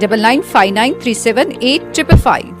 9959378555।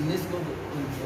19,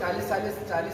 40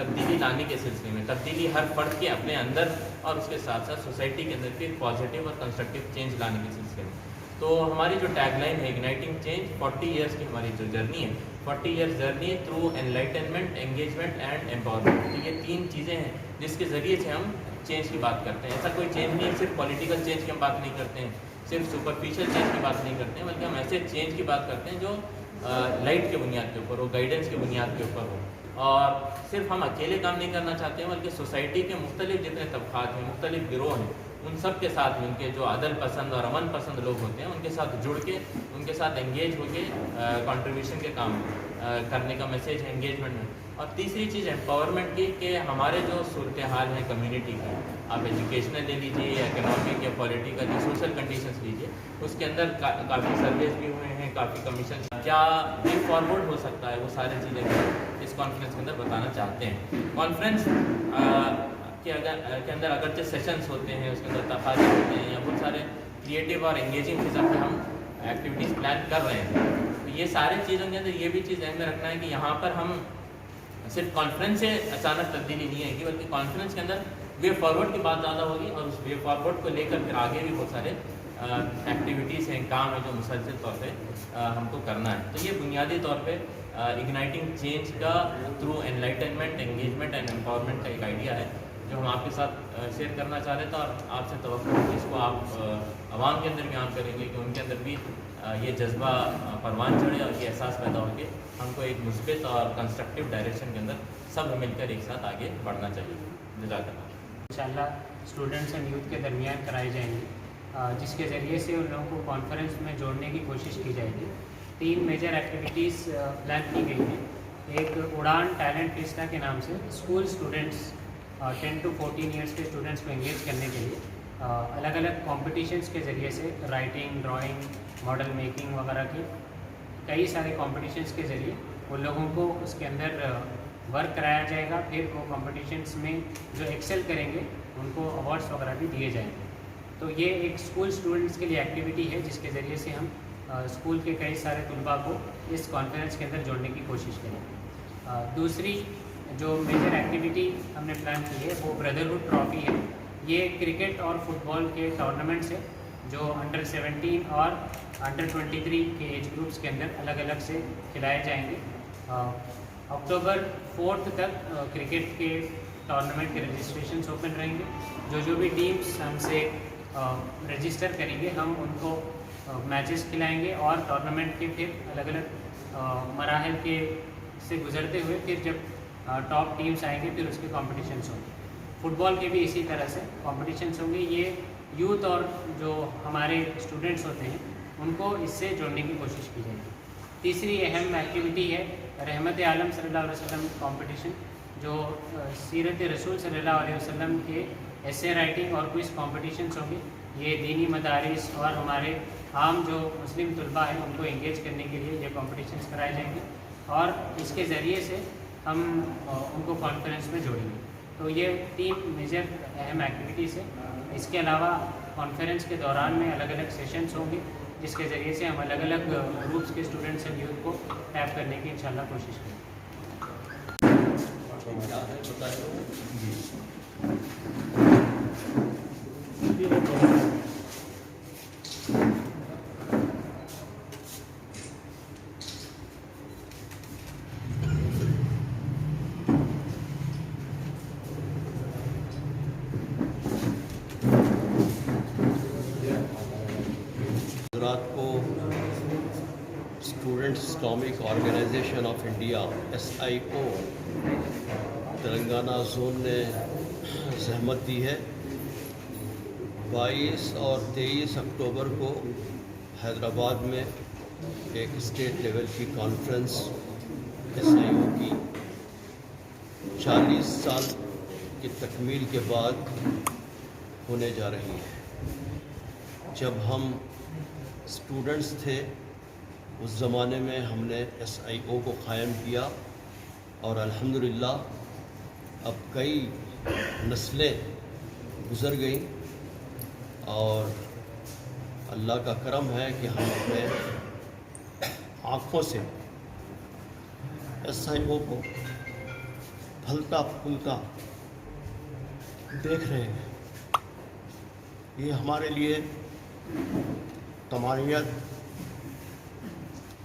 تبدیلی لانے کے سلسلے میں، تبدیلی ہر فرد کے اپنے اندر اور اس کے ساتھ ساتھ سوسائٹی کے اندر بھی ایک پازیٹیو اور کنسٹرکٹیو چینج لانے کے سلسلے میں. تو ہماری جو ٹیگ لائن ہے اگنائٹنگ چینج، 40 ایئرس کی ہماری جو جرنی ہے، 40 years journey through enlightenment, engagement and empowerment. تو یہ 3 چیزیں ہیں جس کے ذریعے سے ہم چینج کی بات کرتے ہیں. ایسا کوئی چینج نہیں ہے صرف پولیٹیکل چینج کی ہم بات نہیں کرتے ہیں، صرف سپرفیشل چینج کی بات نہیں کرتے ہیں، بلکہ ہم ایسے چینج کی بات کرتے ہیں جو لائٹ کے بنیاد کے اوپر ہو، گائیڈنس کے بنیاد کے اوپر ہو. اور صرف ہم اکیلے کام نہیں کرنا چاہتے ہیں، بلکہ سوسائٹی کے مختلف جتنے طبقات ہیں، مختلف گروہ ہیں، ان سب کے ساتھ مل کے جو عدل پسند اور امن پسند لوگ ہوتے ہیں ان کے ساتھ جڑ کے، ان کے ساتھ انگیج ہو کے کنٹریبیوشن کے کام کرنے کا میسیج ہے انگیجمنٹ میں. اور تیسری چیز امپاورمنٹ کی، کہ ہمارے جو صورتحال ہیں کمیونٹی کی، آپ ایجوکیشنل لے لیجیے یا اکنامک یا پولیٹیکل یا سوشل کنڈیشنس لیجیے، اس کے اندر کافی سرویز بھی ہوئے ہیں، کافی کمیشن کیا وے فارورڈ ہو سکتا ہے، وہ ساری چیزیں اس کانفرنس کے اندر بتانا چاہتے ہیں. کانفرنس کے اندر اگرچہ سیشنس ہوتے ہیں، اس کے اندر تقاضے ہوتے ہیں یا بہت سارے کریٹیو اور انگیجنگ قسم کے ہم ایکٹیویٹیز پلان کر رہے ہیں. تو یہ سارے چیزوں کے اندر یہ بھی چیز ذہن میں رکھنا ہے کہ یہاں پر ہم صرف کانفرنس سے اچانک تبدیلی نہیں آئے گی، بلکہ کانفرنس کے اندر وے فارورڈ کی بات زیادہ ہوگی، اور اس وے فارورڈ کو لے کر پھر آگے بھی بہت سارے ایکٹیویٹیز ہیں، کام ہے جو مسلسل طور پہ ہم کو کرنا ہے. تو یہ بنیادی طور پہ اگنائٹنگ چینج کا through enlightenment, engagement and empowerment کا ایک آئیڈیا ہے جو ہم آپ کے ساتھ شیئر کرنا چاہ رہے تھے. اور آپ سے توقع ہے کہ اس کو آپ عوام کے اندر بھی عام کریں گے، کہ ان کے اندر بھی یہ جذبہ پروان چڑھے اور یہ احساس پیدا ہو کہ ہم کو ایک مثبت اور کنسٹرکٹیو ڈائریکشن کے اندر سب مل کر ایک ساتھ آگے بڑھنا چاہیے. جزاک اللہ. انشاءاللہ اسٹوڈنٹس اینڈ یوتھ کے درمیان کرائی جائیں گی، جس کے ذریعے سے ان لوگوں کو کانفرنس میں جوڑنے کی کوشش کی جائے گی. 3 میجر ایکٹیویٹیز پلان کی گئی ہیں. ایک اڑان ٹیلنٹ فیسٹا کے نام سے اسکول اسٹوڈنٹس 10 to 14 ایئرس کے اسٹوڈنٹس کو انگیج کرنے کے لیے الگ الگ کمپٹیشنس کے ذریعے سے رائٹنگ، ڈرائنگ، ماڈل میکنگ وغیرہ کی کئی سارے کمپٹیشنس کے ذریعے ان لوگوں کو اس کے اندر ورک کرایا جائے گا. پھر وہ کمپٹیشنس میں جو ایکسل کریں گے ان کو ایوارڈس وغیرہ بھی دیے جائیں گے. تو یہ ایک اسکول اسٹوڈنٹس کے لیے ایکٹیویٹی ہے جس کے ذریعے سے ہم اسکول کے کئی سارے طلباء کو اس کانفرنس کے اندر جوڑنے کی کوشش کریں. دوسری جو میجر ایکٹیویٹی ہم نے پلان کی ہے وہ بردرہڈ ٹرافی ہے. یہ کرکٹ اور فٹ بال کے ٹورنامنٹس ہیں جو انڈر 17 اور انڈر 23 کے ایج گروپس کے اندر الگ الگ سے کھلائے جائیں گے. اکتوبر 4 تک کرکٹ کے ٹورنامنٹ کے رجسٹریشنس اوپن رہیں گے. جو بھی ٹیمز ہم سے رجسٹر کریں گے ہم ان کو میچز کھلائیں گے، اور ٹورنامنٹ کے پھر الگ الگ مراحل کے سے گزرتے ہوئے پھر جب ٹاپ ٹیمز آئیں گے پھر اس کے کمپٹیشنس ہوں گے. فٹ بال کے بھی اسی طرح سے کمپٹیشنس ہوں گے. یہ یوتھ اور جو ہمارے اسٹوڈنٹس ہوتے ہیں ان کو اس سے جوڑنے کی کوشش کی جائے گی. تیسری اہم ایکٹیویٹی ہے رحمت عالم صلی اللہ علیہ وسلم کمپٹیشن، جو سیرت رسول صلی اللہ علیہ وسلم کے ایسے رائٹنگ اور کوئز کمپٹیشنس ہوں گے. یہ دینی مدارس اور ہمارے عام جو مسلم طلباء ہیں ان کو انگیج کرنے کے لیے یہ کمپٹیشنس کرائے جائیں گے، اور اس کے ذریعے سے ہم ان کو کانفرنس میں جوڑیں گے. تو یہ 3 میجر اہم ایکٹیویٹیز ہیں. اس کے علاوہ کانفرنس کے دوران میں الگ الگ سیشنز ہوں گے جس کے ذریعے سے ہم الگ الگ گروپس کے اسٹوڈنٹس اینڈ یوتھ کو ٹیپ کرنے کی انشاءاللہ کوشش کریں گے. حضرات کو students Islamic organisation of India SIO Telangana zone نے زحمت دی ہے. 22 اور 23 اکتوبر کو حیدرآباد میں ایک اسٹیٹ لیول کی کانفرنس SIO کی 40 سال کی تکمیل کے بعد ہونے جا رہی ہے. جب ہم اسٹوڈنٹس تھے اس زمانے میں ہم نے SIO کو قائم کیا، اور الحمدللہ اب کئی نسلیں گزر گئیں، اور اللہ کا کرم ہے کہ ہم اپنے آنکھوں سے SIO کو پھلتا پھولتا دیکھ رہے ہیں. یہ ہمارے لیے طمانینت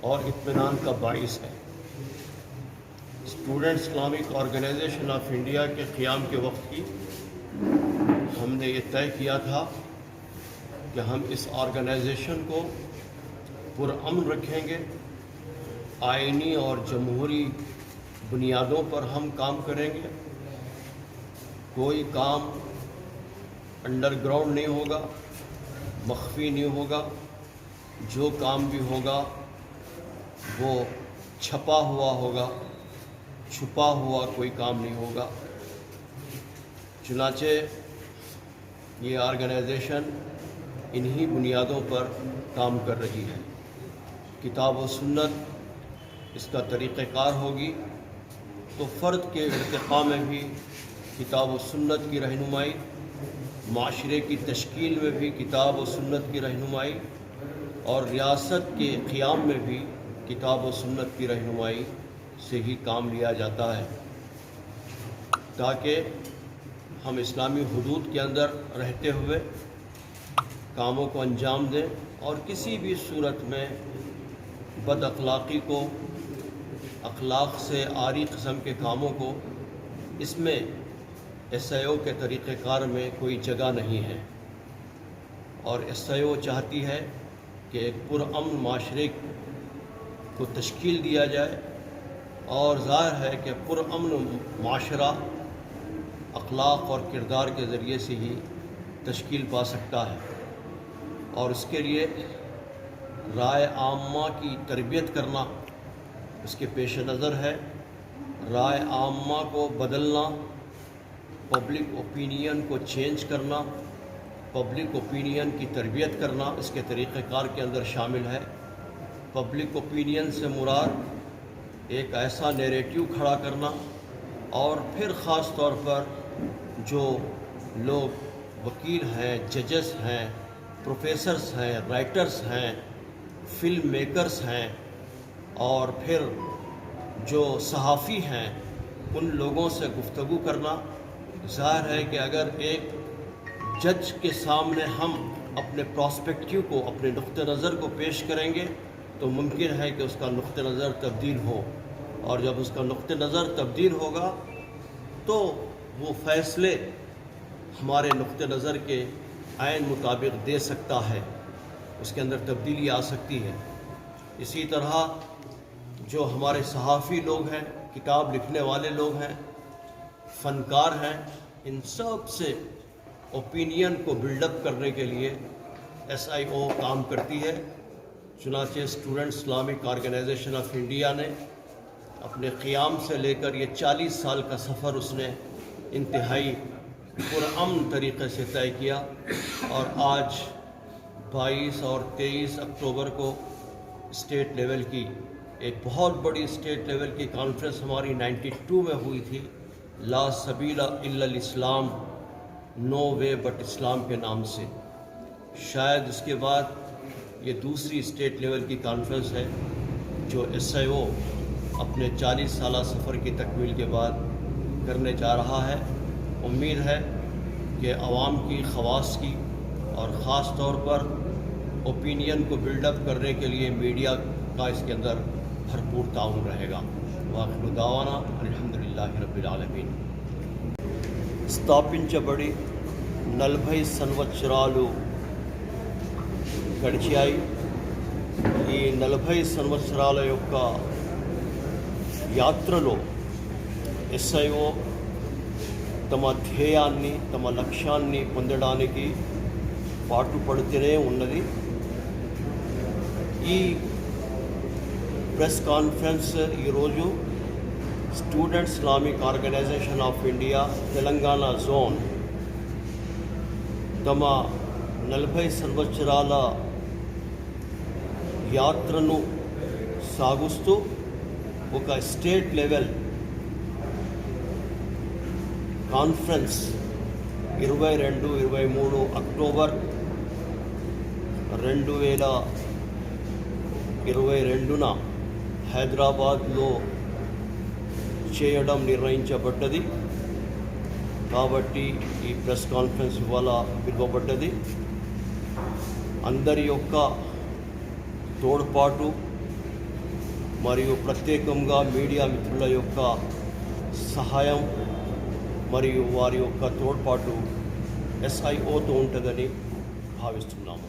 اور اطمینان کا باعث ہے. Student Islamic organisation of India کے قیام کے وقت کی ہم نے یہ طے کیا تھا کہ ہم اس آرگنائزیشن کو پرامن رکھیں گے, آئینی اور جمہوری بنیادوں پر ہم کام کریں گے. کوئی کام انڈر گراؤنڈ نہیں ہوگا, مخفی نہیں ہوگا. جو کام بھی ہوگا وہ چھپا ہوا ہوگا, چھپا ہوا کوئی کام نہیں ہوگا. چنانچہ یہ آرگنائزیشن انہی بنیادوں پر کام کر رہی ہے. کتاب و سنت اس کا طریقہ کار ہوگی تو فرد کے ارتقاء میں بھی کتاب و سنت کی رہنمائی, معاشرے کی تشکیل میں بھی کتاب و سنت کی رہنمائی, اور ریاست کے قیام میں بھی کتاب و سنت کی رہنمائی سے ہی کام لیا جاتا ہے, تاکہ ہم اسلامی حدود کے اندر رہتے ہوئے کاموں کو انجام دیں اور کسی بھی صورت میں بد اخلاقی کو, اخلاق سے عاری قسم کے کاموں کو, اس میں SIO کے طریقہ کار میں کوئی جگہ نہیں ہے. اور SIO چاہتی ہے کہ ایک پرامن معاشرے کو تشکیل دیا جائے, اور ظاہر ہے کہ پرامن معاشرہ اخلاق اور کردار کے ذریعے سے ہی تشکیل پا سکتا ہے. اور اس کے لیے رائے عامہ کی تربیت کرنا اس کے پیش نظر ہے. رائے عامہ کو بدلنا, پبلک اوپینین کو چینج کرنا, پبلک اوپینین کی تربیت کرنا اس کے طریقہ کار کے اندر شامل ہے. پبلک اوپینین سے مراد ایک ایسا نیریٹیو کھڑا کرنا, اور پھر خاص طور پر جو لوگ وکیل ہیں, ججز ہیں, پروفیسرز ہیں, رائٹرز ہیں, فلم میکرز ہیں, اور پھر جو صحافی ہیں, ان لوگوں سے گفتگو کرنا. ظاہر ہے کہ اگر ایک جج کے سامنے ہم اپنے پراسپیکٹیو کو, اپنے نقطہ نظر کو پیش کریں گے تو ممکن ہے کہ اس کا نقطہ نظر تبدیل ہو, اور جب اس کا نقطہ نظر تبدیل ہوگا تو وہ فیصلے ہمارے نقطہ نظر کے عین مطابق دے سکتا ہے, اس کے اندر تبدیلی آ سکتی ہے. اسی طرح جو ہمارے صحافی لوگ ہیں, کتاب لکھنے والے لوگ ہیں, فنکار ہیں, ان سب سے اوپینین کو بلڈ اپ کرنے کے لیے SIO کام کرتی ہے. چنانچہ student Islamic organisation of India نے اپنے قیام سے لے کر یہ 40 سال کا سفر اس نے انتہائی پرامن طریقے سے طے کیا, اور آج 22 اور 23 اکتوبر کو اسٹیٹ لیول کی ایک بہت بڑی اسٹیٹ لیول کی کانفرنس ہماری 92 میں ہوئی تھی, لا سبیل الا الاسلام, نو وے بٹ اسلام کے نام سے. شاید اس کے بعد یہ دوسری اسٹیٹ لیول کی کانفرنس ہے جو SIO اپنے 40 سالہ سفر کی تکمیل کے بعد کرنے جا رہا ہے. امید ہے کہ عوام کی, خواص کی, اور خاص طور پر اوپینین کو بلڈ اپ کرنے کے لیے میڈیا کا اس کے اندر بھرپور تعاون رہے گا. وآخر دعوانا الحمدللہ رب العالمین. స్థాపించబడి 40 సంవత్సరాలు గడిచాయి. ఈ 40 సంవత్సరాల యొక్క యాత్రలో SIO తమ ధ్యేయాన్ని, తమ లక్ష్యాన్ని పొందడానికి పాటుపడుతూనే ఉన్నది. ఈ ప్రెస్ కాన్ఫరెన్స్ ఈరోజు student Islamic organisation of India Telangana zone తమ 40 సంవత్సరాల యాత్రను సాగుస్తూ ఒక స్టేట్ లెవెల్ కాన్ఫరెన్స్ 22-23 అక్టోబర్ 2022న హైదరాబాద్లో చేయడం నిర్ణయించబడ్డది. కాబట్టి ఈ ప్రెస్ కాన్ఫరెన్స్ ఇవాళ పిలువబడ్డది. అందరి యొక్క తోడ్పాటు మరియు ప్రత్యేకంగా మీడియా మిత్రుల యొక్క సహాయం మరియు వారి యొక్క తోడ్పాటు SIOతో ఉంటుందని భావిస్తున్నాము.